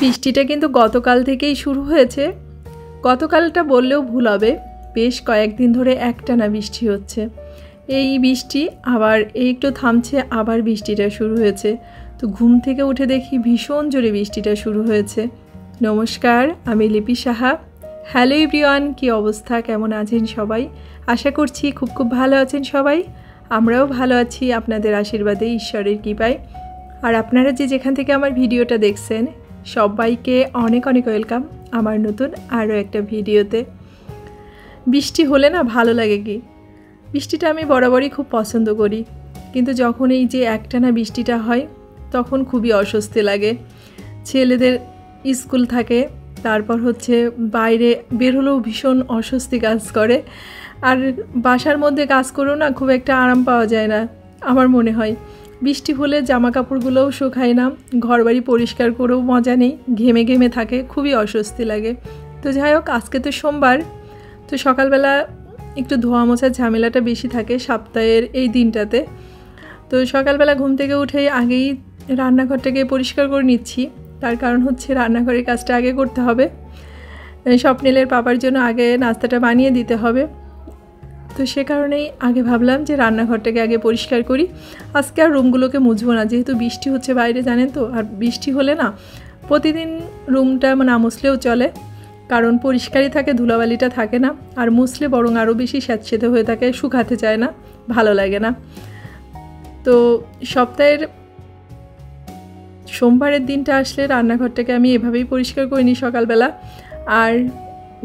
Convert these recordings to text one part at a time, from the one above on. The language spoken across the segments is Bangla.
বৃষ্টিটা কিন্তু গতকাল থেকেই শুরু হয়েছে। গতকালটা বললেও ভুল হবে, বেশ কয়েকদিন ধরে একটানা বৃষ্টি হচ্ছে। এই বৃষ্টি আবার এই একটু থামছে, আবার বৃষ্টিটা শুরু হয়েছে। তো ঘুম থেকে উঠে দেখি ভীষণ জোরে বৃষ্টিটা শুরু হয়েছে। নমস্কার, আমি লিপি সাহা। হ্যালো এভরিওয়ান, কী অবস্থা, কেমন আছেন সবাই? আশা করছি খুব ভালো আছেন সবাই। আমরাও ভালো আছি আপনাদের আশীর্বাদে, ঈশ্বরের কৃপায়। আর আপনারা যে যেখান থেকে আমার ভিডিওটা দেখছেন সবাইকে অনেক অনেক ওয়েলকাম আমার নতুন আরও একটা ভিডিওতে। বৃষ্টি হলে না ভালো লাগে কি? বৃষ্টিটা আমি বরাবরই খুব পছন্দ করি, কিন্তু যখন এই যে একটানা বৃষ্টিটা হয় তখন খুবই অস্বস্তি লাগে। ছেলেদের স্কুল থাকে, তারপর হচ্ছে বাইরে বের হলেও ভীষণ অস্বস্তি কাজ করে। আর বাসার মধ্যে কাজ করেও না খুব একটা আরাম পাওয়া যায় না আমার মনে হয়। বৃষ্টি হলে জামা কাপড়গুলোও শুকায় না, ঘরবাড়ি পরিষ্কার করেও মজা নেই, ঘেমে ঘেমে থাকে, খুবই অস্বস্তি লাগে। তো যাই হোক, আজকে তো সোমবার, তো সকালবেলা একটু ধোয়া মোছার ঝামেলাটা বেশি থাকে সপ্তাহের এই দিনটাতে। তো সকালবেলা ঘুম থেকে উঠেই আগেই রান্নাঘরটাকে পরিষ্কার করে নিচ্ছি। তার কারণ হচ্ছে রান্নাঘরের কাজটা আগে করতে হবে, স্বপ্নিলের পাপার জন্য আগে নাস্তাটা বানিয়ে দিতে হবে। তো সে কারণেই আগে ভাবলাম যে রান্নাঘরটাকে আগে পরিষ্কার করি। আজকে আর রুমগুলোকে মুছবো না, যেহেতু বৃষ্টি হচ্ছে বাইরে, জানেন তো। আর বৃষ্টি হলে না প্রতিদিন রুমটা না মুছলেও চলে, কারণ পরিষ্কারই থাকে, ধুলাবালিটা থাকে না। আর মুছলে বরং আরও বেশি স্যাঁতসেঁতে হয়ে থাকে, শুকাতে চায় না, ভালো লাগে না। তো সপ্তাহের সোমবারের দিনটা আসলে রান্নাঘরটাকে আমি এভাবেই পরিষ্কার করে নিই সকালবেলা। আর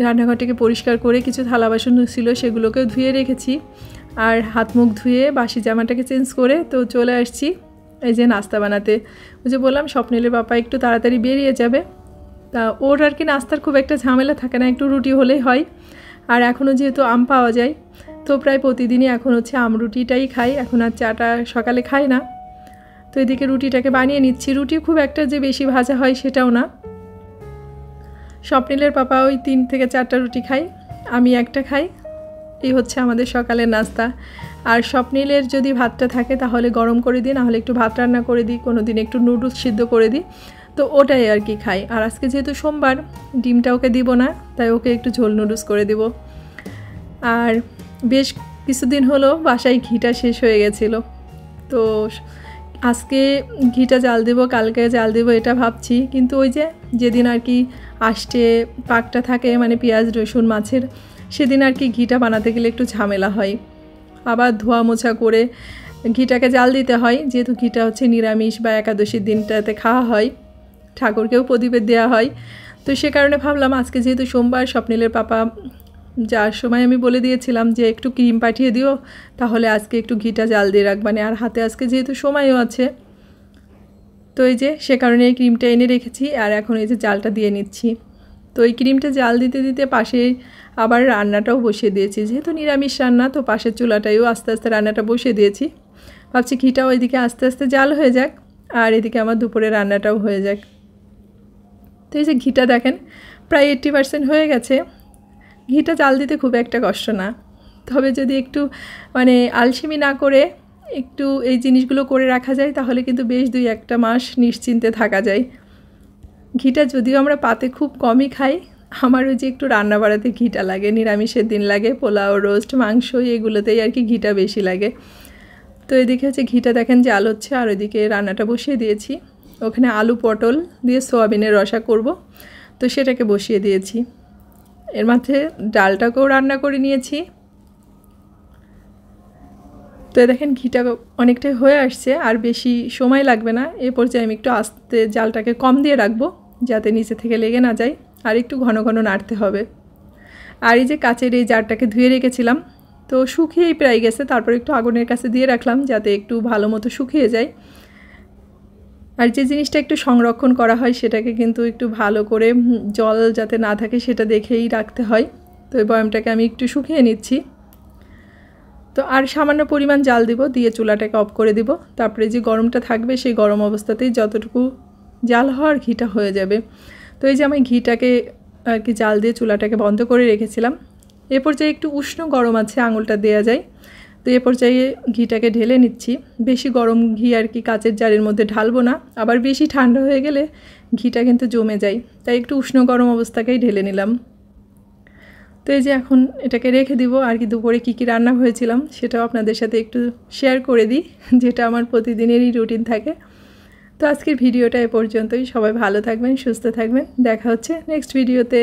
রান্নাঘরটাকে পরিষ্কার করে কিছু থালা বাসন ছিল সেগুলোকেও ধুয়ে রেখেছি। আর হাত মুখ ধুয়ে বাসি জামাটাকে চেঞ্জ করে তো চলে আসছি এই যে নাস্তা বানাতে। ওই যে বললাম স্বপ্নিলের বাবা একটু তাড়াতাড়ি বেরিয়ে যাবে, তা ওর আর কি নাস্তার খুব একটা ঝামেলা থাকে না, একটু রুটি হলেই হয়। আর এখনও যেহেতু আম পাওয়া যায়, তো প্রায় প্রতিদিনই এখন হচ্ছে আম রুটিটাই খাই, এখন আর চাটা সকালে খাই না। তো এদিকে রুটিটাকে বানিয়ে নিচ্ছি। রুটি খুব একটা যে বেশি ভাজা হয় সেটাও না। স্বপ্নিলের পাপা ওই 3 থেকে 4টা রুটি খাই, আমি একটা খাই। এই হচ্ছে আমাদের সকালের নাস্তা। আর স্বপ্নিলের যদি ভাতটা থাকে তাহলে গরম করে দিই, নাহলে একটু ভাত রান্না করে দিই, কোনো দিন একটু নুডলস সিদ্ধ করে দিই, তো ওটাই আর কি খাই। আর আজকে যেহেতু সোমবার, ডিমটা ওকে দিব না, তাই ওকে একটু ঝোল নুডলস করে দিব। আর বেশ কিছুদিন হলো বাসায় ঘিটা শেষ হয়ে গেছিলো, তো আজকে ঘিটা জাল দেবো, কালকে জাল দেবো এটা ভাবছি। কিন্তু ওই যে যেদিন আর কি আষ্টে পাকটা থাকে, মানে পেঁয়াজ রসুন মাছের, সেদিন আর কি ঘিটা বানাতে গেলে একটু ঝামেলা হয়। আবার ধোয়া মোছা করে ঘিটাকে জাল দিতে হয়, যেহেতু ঘিটা হচ্ছে নিরামিষ বা একাদশীর দিনটাতে খাওয়া হয়, ঠাকুরকেও প্রদীপে দেওয়া হয়। তো সে কারণে ভাবলাম আজকে যেহেতু সোমবার, স্বপ্নিলের পাপা যার সময় আমি বলে দিয়েছিলাম যে একটু ক্রিম পাঠিয়ে দিও, তাহলে আজকে একটু ঘিটা জাল দিয়ে রাখবানে। আর হাতে আজকে যেহেতু সময়ও আছে, তো এই যে সে কারণে এই ক্রিমটা এনে রেখেছি। আর এখন এই যে জালটা দিয়ে নিচ্ছি। তো এই ক্রিমটা জাল দিতে দিতে পাশে আবার রান্নাটাও বসিয়ে দিয়েছি, যেহেতু নিরামিষ রান্না, তো পাশের চুলাটাইও আস্তে আস্তে রান্নাটা বসিয়ে দিয়েছি। ভাবছি ঘিটাও এদিকে আস্তে আস্তে জাল হয়ে যাক, আর এদিকে আমার দুপুরে রান্নাটাও হয়ে যাক। তো এই যে ঘিটা দেখেন প্রায় 80% হয়ে গেছে। ঘিটা জাল দিতে খুব একটা কষ্ট না, তবে যদি একটু মানে আলসেমি না করে একটু এই জিনিসগুলো করে রাখা যায়, তাহলে কিন্তু বেশ 2-1 মাস নিশ্চিন্তে থাকা যায়। ঘিটা যদিও আমরা পাতে খুব কমই খাই, আমার ওই যে একটু রান্না বাড়াতে ঘিটা লাগে, নিরামিষের দিন লাগে, পোলাও, রোস্ট, মাংস এগুলোতেই আর কি ঘিটা বেশি লাগে। তো এদিকে হচ্ছে ঘিটা দেখেন জাল হচ্ছে, আর ওইদিকে রান্নাটা বসিয়ে দিয়েছি। ওখানে আলু পটল দিয়ে সোয়াবিনের রসা করব, তো সেটাকে বসিয়ে দিয়েছি। এর মধ্যে ডালটাকেও রান্না করে নিয়েছি। তো দেখেন ঘিটা অনেকটাই হয়ে আসছে, আর বেশি সময় লাগবে না। এই পর্যায়ে আমি একটু আস্তে জালটাকে কম দিয়ে রাখবো, যাতে নিচে থেকে লেগে না যায়। আর একটু ঘন ঘন নাড়তে হবে। আর এই যে কাচের এই জারটাকে ধুয়ে রেখেছিলাম, তো শুকিয়েই প্রায় গেছে, তারপর একটু আগুনের কাছে দিয়ে রাখলাম যাতে একটু ভালো মতো শুকিয়ে যায়। আর যে জিনিসটা একটু সংরক্ষণ করা হয় সেটাকে কিন্তু একটু ভালো করে জল যাতে না থাকে সেটা দেখেই রাখতে হয়। তো এই বয়ামটাকে আমি একটু শুকিয়ে নিচ্ছি। তো আর সামান্য পরিমাণ জাল দিব, দিয়ে চুলাটাকে অফ করে দিব। তারপরে যে গরমটা থাকবে সেই গরম অবস্থাতেই যতটুকু জাল হওয়ার ঘিটা হয়ে যাবে। তো এই যে আমি ঘিটাকে আর কি জাল দিয়ে চুলাটাকে বন্ধ করে রেখেছিলাম। এরপর যে একটু উষ্ণ গরম আছে, আঙুলটা দেওয়া যায়, তো এ পর্যায়ে ঘিটাকে ঢেলে নিচ্ছি। বেশি গরম ঘি আর কি কাচের জারের মধ্যে ঢালবো না, আবার বেশি ঠান্ডা হয়ে গেলে ঘিটা কিন্তু জমে যায়, তাই একটু উষ্ণ গরম অবস্থাকেই ঢেলে নিলাম। তো এই যে এখন এটাকে রেখে দিব। আর কি দুপুরে কী কী রান্না হয়েছিলাম সেটাও আপনাদের সাথে একটু শেয়ার করে দিই, যেটা আমার প্রতিদিনেরই রুটিন থাকে। তো আজকের ভিডিওটা এ পর্যন্তই। সবাই ভালো থাকবেন, সুস্থ থাকবেন। দেখা হচ্ছে নেক্সট ভিডিওতে।